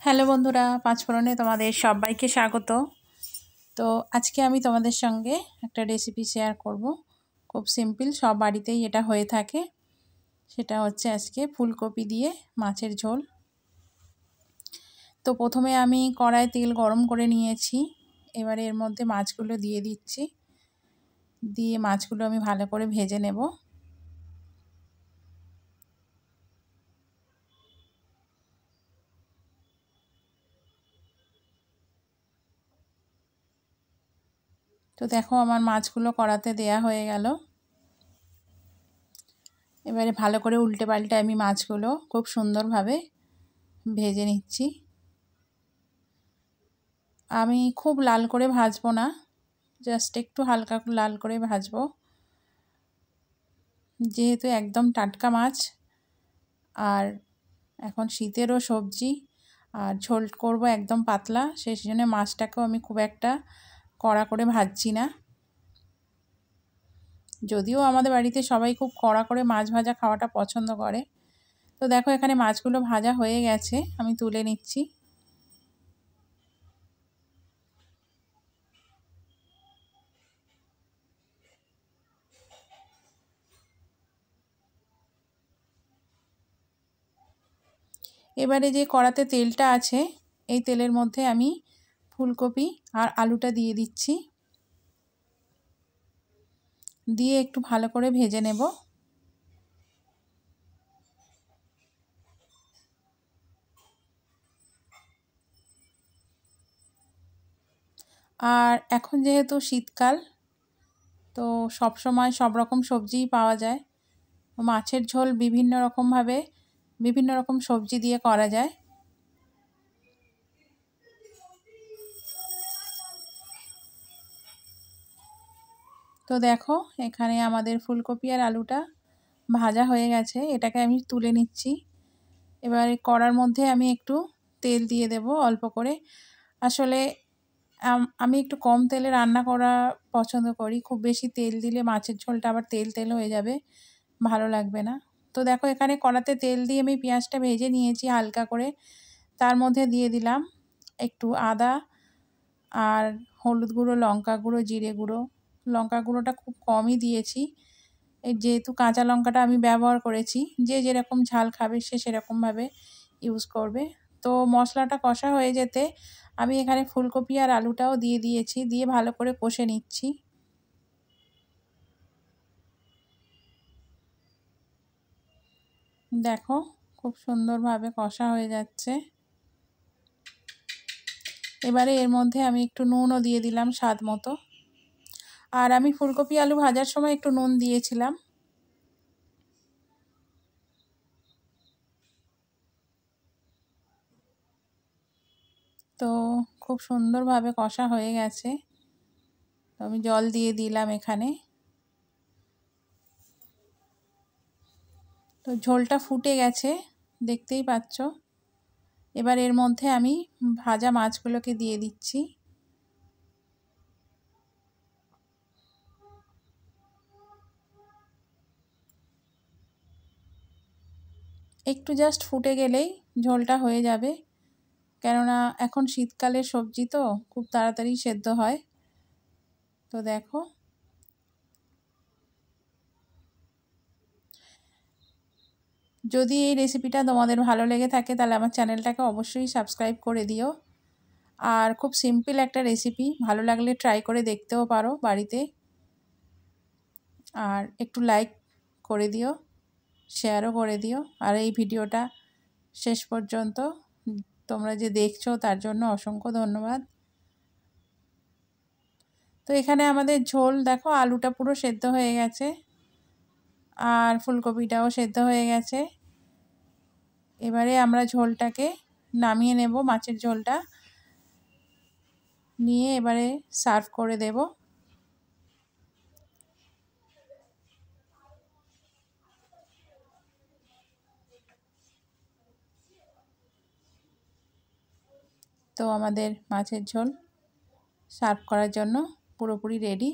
Hello বন্ধুরা, পাঁচফোড়নে তোমাদের সবাইকে স্বাগত। তো আজকে আমি তোমাদের সঙ্গে একটা রেসিপি শেয়ার করব। খুব সিম্পল, সব বাড়িতেই এটা হয়ে থাকে। সেটা হচ্ছে আজকে ফুলকপি দিয়ে মাছের ঝোল। তো প্রথমে আমি কড়ায় তেল গরম করে নিয়েছি। এবারে এর মধ্যে মাছগুলো দিয়ে দিচ্ছি। দিয়ে মাছগুলো আমি ভালো করে ভেজে নেব। তো দেখো, আমার মাছগুলো কড়াতে দেয়া হয়ে গেল। এবারে ভালো করে উল্টে পাল্টে আমি মাছগুলো খুব সুন্দরভাবে ভেজে নিচ্ছি। আমি খুব লাল করে ভাজবো না, জাস্ট একটু হালকা লাল করে ভাজবো, যেহেতু একদম টাটকা মাছ আর এখন শীতেরও সবজি আর ঝোল করব একদম পাতলা, সেই জন্য মাছটাকেও আমি খুব একটা কড়া করে ভাজছি না। যদিও আমাদের বাড়িতে সবাই খুব কড়া করে মাছ ভাজা খাওয়াটা পছন্দ করে। তো দেখো, এখানে মাছগুলো ভাজা হয়ে গেছে, আমি তুলে নিচ্ছি। এবারে যে কড়াতে তেলটা আছে, এই তেলের মধ্যে আমি ফুলকপি আর আলুটা দিয়ে দিচ্ছি। দিয়ে একটু ভালো করে ভেজে নেব। আর এখন যেহেতু শীতকাল, তো সব সময় সব রকম সবজিই পাওয়া যায়। মাছের ঝোল বিভিন্ন রকমভাবে বিভিন্ন রকম সবজি দিয়ে করা যায়। তো দেখো, এখানে আমাদের ফুলকপি আর আলুটা ভাজা হয়ে গেছে, এটাকে আমি তুলে নিচ্ছি। এবারে কড়ার মধ্যে আমি একটু তেল দিয়ে দেব অল্প করে। আসলে আমি একটু কম তেলে রান্না করা পছন্দ করি। খুব বেশি তেল দিলে মাছের ঝোলটা আবার তেল তেল হয়ে যাবে, ভালো লাগবে না। তো দেখো, এখানে কড়াতে তেল দিয়ে আমি পেঁয়াজটা ভেজে নিয়েছি হালকা করে। তার মধ্যে দিয়ে দিলাম একটু আদা আর হলুদ গুঁড়ো, লঙ্কা গুঁড়ো, জিরে গুঁড়ো। লঙ্কা গুঁড়োটা খুব কমই দিয়েছি, যেহেতু কাঁচা লঙ্কাটা আমি ব্যবহার করেছি। যে যেরকম ঝাল খাবে সে সেরকমভাবে ইউজ করবে। তো মশলাটা কষা হয়ে যেতে আমি এখানে ফুলকপি আর আলুটাও দিয়ে দিয়েছি, দিয়ে ভালো করে কষে নিচ্ছি। দেখো, খুব সুন্দরভাবে কষা হয়ে যাচ্ছে। এবারে এর মধ্যে আমি একটু নুনও দিয়ে দিলাম স্বাদ মতো। আর আমি ফুলকপি আলু ভাজার সময় একটু নুন দিয়েছিলাম। তো খুব সুন্দরভাবে কষা হয়ে গেছে। তো আমি জল দিয়ে দিলাম এখানে। তো ঝোলটা ফুটে গেছে, দেখতেই পাচ্ছ। এবার এর মধ্যে আমি ভাজা মাছগুলোকে দিয়ে দিচ্ছি। একটু জাস্ট ফুটে গেলেই ঝোলটা হয়ে যাবে, কেননা এখন শীতকালের সবজি তো খুব তাড়াতাড়ি সেদ্ধ হয়। তো দেখো, যদি এই রেসিপিটা তোমাদের ভালো লেগে থাকে তাহলে আমার চ্যানেলটাকে অবশ্যই সাবস্ক্রাইব করে দিও। আর খুব সিম্পল একটা রেসিপি, ভালো লাগলে ট্রাই করে দেখতেও পারো বাড়িতে। আর একটু লাইক করে দিও, শেয়ারও করে দিও। আর এই ভিডিওটা শেষ পর্যন্ত তোমরা যে দেখছো তার জন্য অসংখ্য ধন্যবাদ। তো এখানে আমাদের ঝোল দেখো, আলুটা পুরো সেদ্ধ হয়ে গেছে আর ফুলকপিটাও সেদ্ধ হয়ে গেছে। এবারে আমরা ঝোলটাকে নামিয়ে নেব, মাছের ঝোলটা নিয়ে এবারে সার্ভ করে দেব। তো আমাদের মাছের ঝোল সার্ভ করার জন্য পুরোপুরি রেডি।